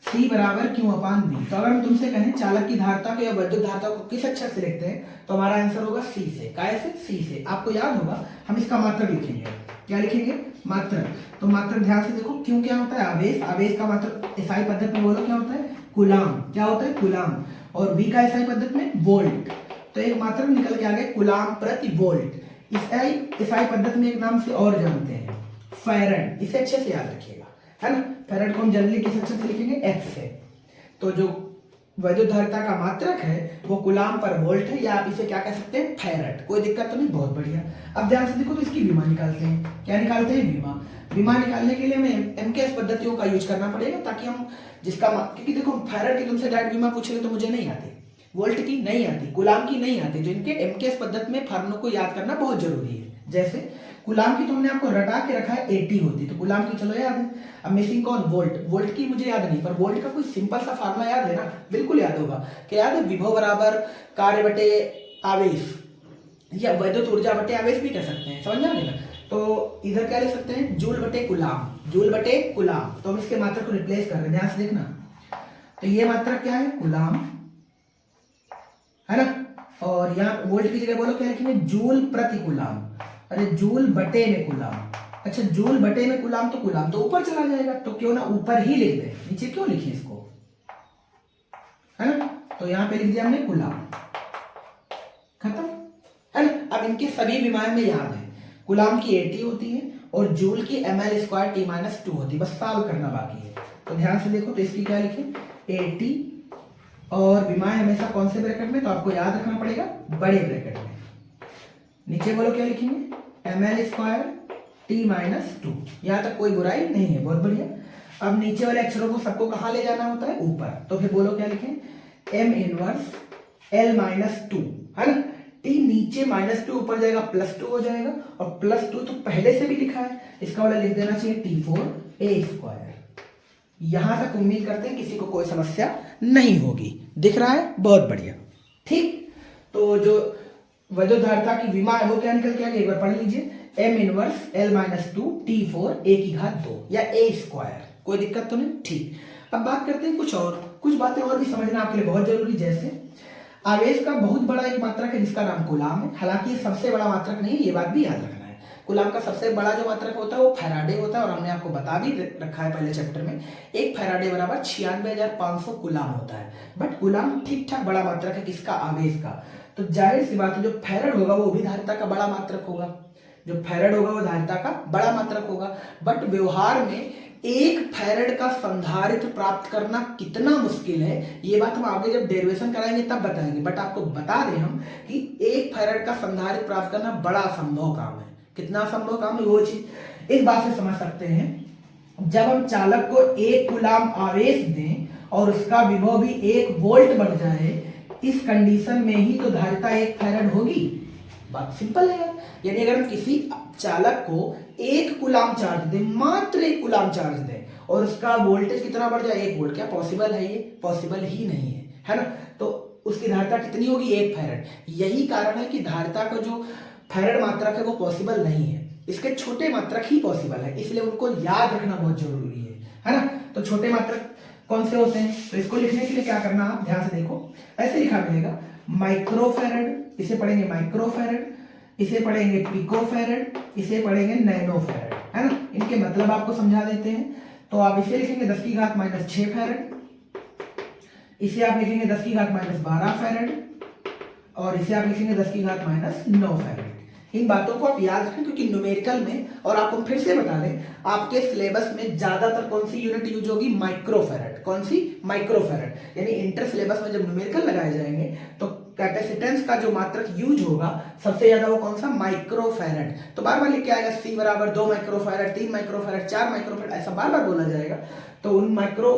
C बराबर क्यू अपान वी। तो अगर हम तुमसे कहें चालक की धारिता को या वैद्युत धारिता को किस अक्षर से लिखते हैं तो हमारा आंसर होगा C से। काय से, C से। आपको याद होगा हम इसका मात्रक लिखेंगे। क्या लिखेंगे, मात्रक। तो मात्रक ध्यान से देखो, क्यों क्या होता है, आवेश। आवेश का मात्रक एसआई पद्धति में बोलो क्या होता है, कूलाम। क्या होता है, कूलाम। और वी का एसआई पद्धति में वोल्ट। तो एक मात्रक निकल के आ गया कूलाम प्रति वोल्ट। एसआई पद्धति में एक नाम से और जानते हैं, फैरड। इसे अच्छे से याद रखिएगा, है ना। फैराड को हम जनरली किस अक्षर से लिखेंगे, F से। तो जो वैद्युत धारिता का मात्रक है वो कूलाम पर वोल्ट है, या आप इसे क्या कह सकते हैं, फैराड। कोई दिक्कत तो नहीं, बहुत बढ़िया। अब ध्यान से देखो तो इसकी विमा निकालते हैं। क्या निकालते हैं, विमा। विमा निकालने के लिए हमें एमकेएस पद्धतियों का यूज करना पड़ेगा, ताकि हम जिसका, क्योंकि देखो फैराड की तुमसे डायरेक्ट विमा पूछेंगे तो मुझे नहीं आती, वोल्ट की नहीं आती, कूलाम की नहीं आती, तो इनके एमकेएस पद्धति में फार्मूलों को याद करना बहुत जरूरी है। जैसे कूलाम की तो हमने आपको रटा के रखा है 80 होती, तो कूलाम की चलो याद है। अब मिसिंग कौन, वोल्ट। वोल्ट की मुझे याद नहीं, पर वोल्ट का कोई सिंपल सा फार्मूला याद है ना, बिल्कुल याद होगा। क्या याद है, विभव बराबर कार्य बटे आवेश, या वैद्युत ऊर्जा बटे आवेश भी कह सकते हैं, समझ में आ गया ना। तो इधर क्या लिख सकते हैं, जूल बटे कूलाम, जूल बटे कूलाम। तो हम इसके मात्रक को रिप्लेस कर रहे हैं, ध्यान से देखना। तो ये मात्रक क्या है, कूलाम है ना, और यहाँ वोल्ट की जगह बोलो क्या लिखेंगे, जूल प्रति कूलाम। अरे जूल बटे में कूलाम, अच्छा जूल बटे में कूलाम, तो कूलाम तो ऊपर चला जाएगा, तो क्यों ना ऊपर ही लिख दे, नीचे क्यों लिखे इसको, है ना। तो यहाँ पे लिख दिया हमने कूलाम, खत्म, है ना। अब इनके सभी विमाएं में याद है, कूलाम की 80 होती है और जूल की ml² t-2 होती है, बस सॉल्व करना बाकी है। तो ध्यान से देखो, तो इसकी क्या लिखे, 80, और विमाएं हमेशा कौन से ब्रैकेट में, तो आपको याद रखना पड़ेगा बड़े ब्रैकेट में। नीचे बोलो क्या लिखेंगे, ml² t-2। यहां तक कोई बुराई नहीं है, बहुत बढ़िया। अब नीचे वाले अक्षरों को सबको कहां ले जाना होता है, ऊपर। तो फिर बोलो क्या लिखें, m इनवर्स l-2, है ना। t नीचे -2 ऊपर जाएगा, +2 हो जाएगा, और +2 तो पहले से भी लिखा है, इसका वाला लिख देना चाहिए t4a²। यहां तक उम्मीद करते हैं किसी को कोई समस्या नहीं होगी, दिख रहा है, बहुत बढ़िया, ठीक। तो जो वैद्युत धारिता की विमा है वो क्या निकल के आ गया, एक बार पढ़ लीजिए, m इनवर्स l-2 t4a², या a²। कोई दिक्कत तो नहीं, ठीक। अब बात करते हैं कुछ और, कुछ बातें और भी समझना आपके लिए बहुत जरूरी। जैसे आवेश का बहुत बड़ा एक मात्रक है जिसका नाम कूलाम है, हालांकि ये सबसे बड़ा मात्रक नहीं है, ये बात भी याद रखना है। कूलाम का सबसे बड़ा जो मात्रक होता है वो फैराडे होता है, और हमने आपको बता भी रखा है पहले चैप्टर में, एक फैराडे बराबर 96,500 कूलाम होता है। बट कूलाम ठीक ठाक बड़ा मात्रक है किसका, आवेश का। तो जाहिर सी बात है जो फैराड होगा वो भी धारिता का बड़ा मात्रक होगा, जो फैराड होगा वो धारिता का बड़ा मात्रक होगा। बट व्यवहार में एक फैराड का संधारित्र प्राप्त करना कितना मुश्किल है, ये बात हम आगे जब डेरिवेशन कराएंगे तब बताएंगे। बट आपको बता दें हम कि एक फैराड का संधारित्र प्राप्त करना बड़ा संभव काम है। कितना संभव काम है, वो चीज इस बात से समझ सकते हैं, जब हम चालक को 1 कूलाम आवेश दें और उसका विभव भी 1 वोल्ट बढ़ जाए, इस कंडीशन में ही तो धारिता 1 फैराड होगी। बात सिंपल है। यानी अगर हम किसी चालक को 1 कूलाम चार्ज दें, मात्र 1 कूलाम चार्ज दें, और उसका वोल्टेज कितना बढ़ जाए, 1 वोल्ट, क्या पॉसिबल है ये, पॉसिबल ही नहीं है ना। तो उसकी धारिता कितनी होगी, 1 फैराड। यही कारण है कि धारिता का जो फैराड मात्रक है वो पॉसिबल नहीं है, इसके छोटे मात्रक ही पॉसिबल है, इसलिए उनको याद रखना बहुत जरूरी है ना। तो छोटे मात्रक कौन से होते हैं, तो इसको लिखने के लिए क्या करना, आप ध्यान से देखो, ऐसे लिखा मिलेगा, माइक्रोफैराड, इसे पढ़ेंगे माइक्रोफैराड, इसे पढ़ेंगे पिकोफैराड, इसे पढ़ेंगे नैनोफैराड, है ना। इनके मतलब आपको समझा देते हैं। तो आप इसे लिखेंगे 10⁻⁻6 फैराड, इसे आप लिखेंगे 10⁻12 फैराड, और इसे आप लिखेंगे 10⁻9 फैराड। इन बातों को आप याद रखें, क्योंकि न्यूमेरिकल में, और आपको फिर से बता दें, आपके सिलेबस में ज्यादातर कौन सी यूनिट यूज होगी, माइक्रोफैराड। कौन सी, माइक्रोफैराड। यानी इंटर सिलेबस में जब न्यूमेरिकल लगाए जाएंगे तो कैपेसिटेंस का जो मात्रक यूज होगा सबसे ज्यादा वो कौन सा, माइक्रोफैराड। तो बार बार लिख के आएगा C बराबर 2 माइक्रोफैराड, 3 माइक्रोफैराड, 4 माइक्रोफैराड, ऐसा बार बार बोला जाएगा। तो उन माइक्रो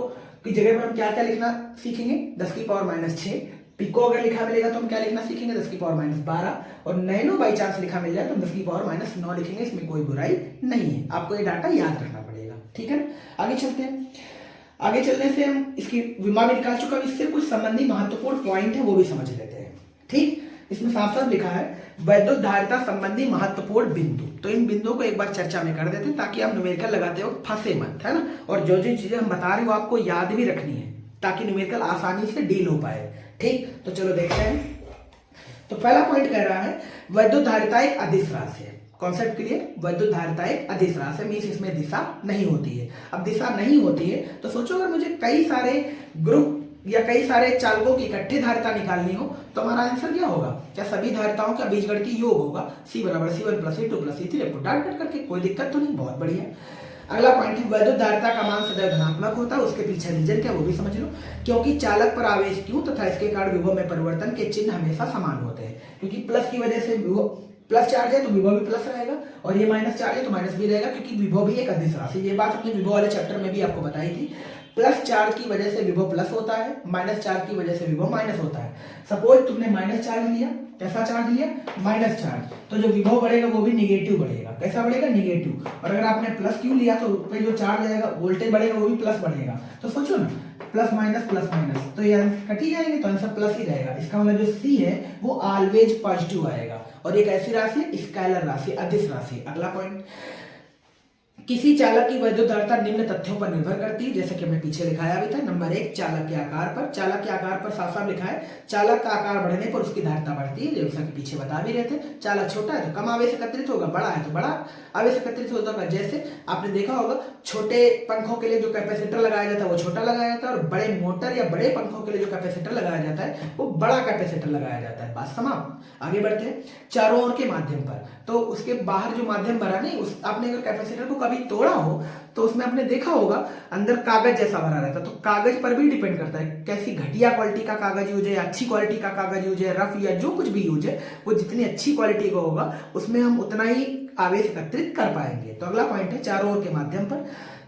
की जगह पर हम क्या क्या लिखना सीखेंगे, 10⁻6। पिको अगर लिखा मिलेगा तो हम क्या लिखना सीखेंगे, 10⁻12, और नैनो बाई चांस लिखा मिल जाए तो 10⁻9 लिखेंगे, इसमें कोई बुराई नहीं है। आपको ये डाटा याद रखना पड़ेगा, ठीक है ना। आगे चलते हैं। आगे चलने से हम इसकी विमा भी निकाल चुका, इससे कुछ संबंधी महत्वपूर्ण पॉइंट है वो भी समझ लेते हैं, ठीक। इसमें साफ साफ लिखा है वैद्युत धारिता संबंधी महत्वपूर्ण बिंदु। तो इन बिंदुओं को एक बार चर्चा में कर देते हैं ताकि आप न्यूमेरिकल लगाते हो फंसे मत, है ना। और जो जो चीजें हम बता रहे हैं वो आपको याद भी रखनी है ताकि न्यूमेरिकल आसानी से डील हो पाए, ठीक। तो चलो देखते हैं। तो पहला पॉइंट कह रहा है वैद्युत धारिता एक अदिश राशि है। कॉन्सेप्ट के लिए, वैद्युत धारिता एक अदिश राशि है, मींस इसमें दिशा नहीं होती है। अब दिशा नहीं होती है तो सोचो अगर मुझे कई सारे ग्रुप या कई सारे चालकों की इकट्ठी धारिता निकालनी हो तो हमारा आंसर क्या होगा, क्या सभी धारिताओं का बीजगणितीय योग होगा, C = C1 + C2 + C3 आपको डाट करके, कोई दिक्कत तो नहीं, बहुत बढ़िया। अगला पॉइंट है वैद्युत धारिता का मान सदैव धनात्मक होता है, उसके पीछे रीजन क्या वो भी समझ लो। क्योंकि चालक पर आवेश क्यू तथा इसके कारण विभव में परिवर्तन के चिन्ह हमेशा समान होते हैं, क्योंकि प्लस की वजह से विभव प्लस चार्ज है तो विभव भी प्लस रहेगा, और ये माइनस चार्ज है तो माइनस भी रहेगा, क्योंकि विभव भी एक अदिश राशि। ये बात अपने विभव वाले चैप्टर में भी आपको बताई थी। प्लस चार्ज की वजह से विभव प्लस होता है, माइनस चार्ज की वजह से विभव माइनस होता है। सपोज तुमने माइनस चार्ज लिया, कैसा चार्ज लिया, माइनस चार्ज, तो जो विभव बढ़ेगा वो भी निगेटिव बढ़ेगा। कैसा बढ़ेगा, निगेटिव। और अगर आपने प्लस क्यू लिया तो पे जो चार्ज आएगा, वोल्टेज बढ़ेगा, वो भी प्लस बढ़ेगा। तो सोचो ना, प्लस माइनस, तो ये कट ही जाएंगे, तो आंसर प्लस ही रहेगा। इसका मतलब जो सी है वो ऑलवेज पॉजिटिव आएगा, और एक ऐसी राशि है स्केलर राशि, अदिश राशि। अगला पॉइंट, किसी चालक की वैद्युत धारिता निम्न तथ्यों पर निर्भर करती है, जैसे कि हमने पीछे लिखाया भी था। नंबर 1, चालक के आकार पर। चालक के आकार पर साफ साफ लिखा है, चालक का आकार बढ़ने पर उसकी धारिता बढ़ती है, जैसा कि पीछे बता भी रहे थे। चालक छोटा है तो कम आवेश एकत्रित होगा, बड़ा है तो बड़ा आवेश एकत्रित होगा। जैसे आपने देखा होगा, छोटे पंखों के लिए जो कैपेसिटर लगाया जाता है वो छोटा लगाया जाता है, और बड़े मोटर या बड़े पंखों के लिए जो कैपेसिटर लगाया जाता है वो बड़ा कैपेसिटर लगाया जाता है। बात समाप्त। आगे बढ़ते हैं, चारों ओर के माध्यम पर। तो उसके बाहर जो माध्यम भरा नहीं, उस आपने अगर कैपेसिटर को कभी तोड़ा हो तो उसमें आपने देखा होगा अंदर कागज जैसा भरा रहता है। तो कागज पर भी डिपेंड करता है कैसी घटिया क्वालिटी का कागज यूज है, अच्छी क्वालिटी का कागज यूज है, रफ या जो कुछ भी यूज है, वो जितनी अच्छी क्वालिटी का होगा उसमें हम उतना ही आवेश एकत्रित कर पाएंगे। तो अगला पॉइंट है, चारों ओर के माध्यम पर।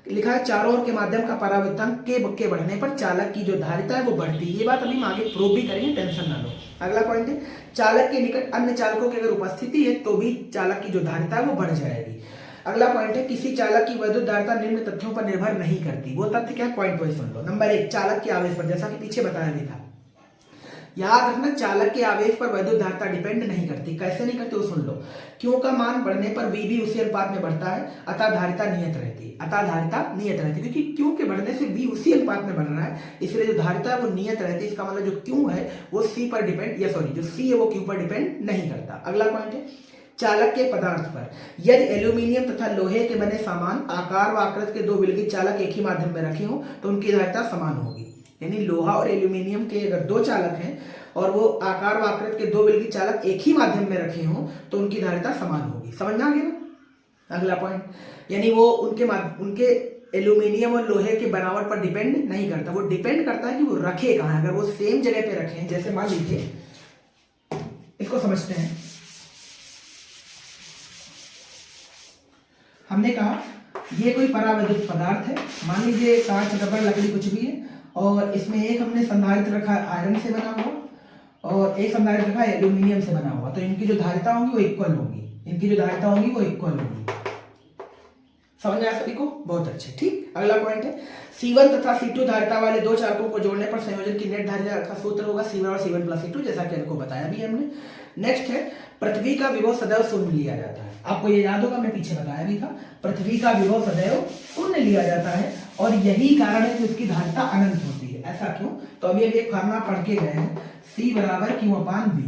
लिखा है, चारों ओर के माध्यम का परावर्तन के बढ़ने पर चालक की जो धारिता है वो बढ़ती है। ये बात अभी हम आगे प्रूव भी करेंगे, टेंशन ना लो। अगला पॉइंट है, चालक के निकट अन्य चालकों की अगर उपस्थिति है तो भी चालक की जो धारिता है वो बढ़ जाएगी। अगला पॉइंट है, किसी चालक की वैद्युत धारिता निम्न तथ्यों पर निर्भर नहीं करती। वो तथ्य क्या है, पॉइंट वाइज सुन लो। नंबर 1, चालक के आवेश पर, जैसा कि पीछे बताया भी था। याद रखना, चालक के आवेश पर वैद्युत धारिता डिपेंड नहीं करती। कैसे नहीं करती वो सुन लो। क्यू का मान बढ़ने पर वी भी उसी अनुपात में बढ़ता है, अतः धारिता नियत रहती है। अतः धारिता नियत रहती है, क्योंकि क्यू के बढ़ने से वी उसी अनुपात में बढ़ रहा है, इसलिए जो धारिता है वो नियत रहती है। इसका मतलब जो क्यू है वो सी पर डिपेंड, या सॉरी जो सी है वो क्यू पर डिपेंड नहीं करता। अगला पॉइंट है, चालक के पदार्थ पर। यदि एल्यूमिनियम तथा लोहे के बने सामान आकार व आकृति के दो विलगित चालक एक ही माध्यम में रखे हों तो उनकी धारिता समान होगी। यानी लोहा और एल्यूमिनियम के अगर दो चालक हैं और वो आकार व आकृति के दो विलगित चालक एक ही माध्यम में रखे हों तो उनकी धारिता समान होगी। समझ में आ गया ना। अगला पॉइंट, यानी वो उनके एल्यूमिनियम और लोहे के बनावट पर डिपेंड नहीं करता, वो डिपेंड करता है कि वो रखे कहाँ है। अगर वो सेम जगह पे रखे, जैसे मान लीजिए, इसको समझते हैं। हमने कहा ये कोई परावैद्युत पदार्थ है, मान लीजिए कांच, रबर, लकड़ी कुछ भी है, और इसमें एक हमने संधारित्र रखा है आयरन से बना हुआ, और एक संधारित्र रखा है एल्यूमिनियम से बना हुआ। तो इनकी जो धारिता होगी वो इक्वल होगी, इनकी जो धारिता होगी वो इक्वल होगी। समझ आया सभी को, बहुत अच्छे। ठीक, अगला पॉइंट है, C1 तथा C2 धारिता वाले दो चालकों को जोड़ने पर संयोजन की नेट धारिता का सूत्र होगा C1 और C1 प्लस C2, जैसा कि आपको बताया भी हमने। नेक्स्ट है, पृथ्वी का विभव सदैव शून्य लिया जाता है। आपको ये याद होगा, मैं पीछे बताया भी था, पृथ्वी का विभव सदैव शून्य लिया जाता है, और यही कारण है कि उसकी धारिता अनंत होती है। ऐसा क्यों, तो अभी एक फार्मूला पढ़ के गए हैं, C बराबर Q अपान V।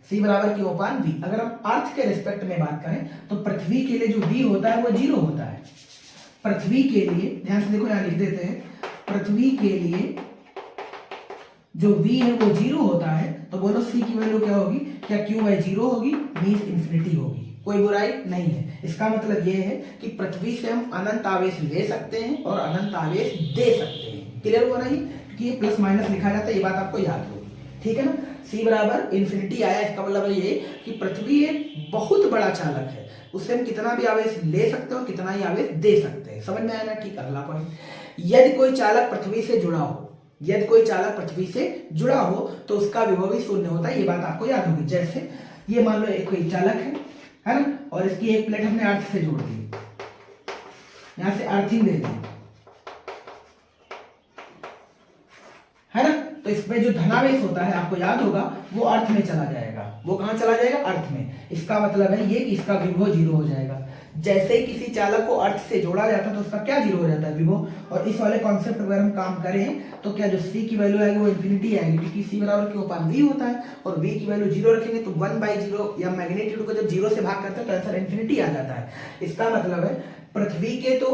C बराबर Q अपान V। अगर हम अर्थ के रिस्पेक्ट में बात करें तो पृथ्वी के लिए जो V होता है वो 0 होता है। पृथ्वी के लिए, ध्यान से देखो, यहां लिख देते हैं, पृथ्वी के लिए जो V है वो 0 होता है। तो बोलो C की वैल्यू क्या होगी, क्या Q बाई 0 होगी, मीन्स इंफिनिटी होगी। कोई बुराई नहीं है। इसका मतलब ये है कि पृथ्वी से हम अनंत आवेश ले सकते हैं और अनंत आवेश दे सकते हैं। क्लियर हुआ नहीं, क्योंकि ये प्लस माइनस लिखा जाता है, ये बात आपको याद होगी। ठीक है ना, C बराबर इंफिनिटी आया, इसका मतलब ये कि पृथ्वी एक बहुत बड़ा चालक है, उससे हम कितना भी आवेश ले सकते हो, कितना ही आवेश दे सकते हैं। समझ में आया ना। ठीक, अगला पॉइंट, यदि कोई चालक पृथ्वी से जुड़ा हो, यदि कोई चालक पृथ्वी से जुड़ा हो तो उसका विभव भी शून्य होता है। ये बात आपको याद होगी। जैसे ये मान लो एक कोई चालक है ना, और इसकी एक प्लेट हमने अर्थ से जोड़ दी, यहां से अर्थिंग दे दी, है ना, तो इसमें जो धनावेश होता है आपको याद होगा वो अर्थ में चला जाएगा। वो कहां चला जाएगा, अर्थ में। इसका मतलब है ये कि इसका विभव 0 हो जाएगा। जैसे ही किसी चालक को अर्थ से जोड़ा जाता है तो उसका क्या 0 हो जाता है, विभव। और इस वाले कॉन्सेप्ट अगर हम काम करें तो क्या जो C की वैल्यू आएगी वो इंफिनिटी आएगी, क्योंकि C बराबर Q अपान V होता है, और V की वैल्यू 0 रखेंगे तो 1/0 या मैग्नीट्यूड को जब 0 से भाग करते हैं तो आंसर इंफिनिटी आ जाता है। इसका मतलब है पृथ्वी के तो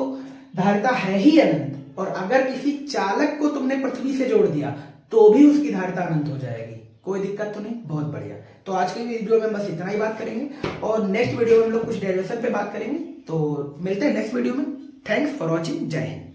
धारिता है ही अनंत, और अगर किसी चालक को तुमने पृथ्वी से जोड़ दिया तो भी उसकी धारिता अनंत हो जाएगी। कोई दिक्कत तो नहीं, बहुत बढ़िया। तो आज के वीडियो में बस इतना ही बात करेंगे, और नेक्स्ट वीडियो में हम लोग कुछ डेरिवेशन पे बात करेंगे। तो मिलते हैं नेक्स्ट वीडियो में। Thanks for watching. जय हिंद।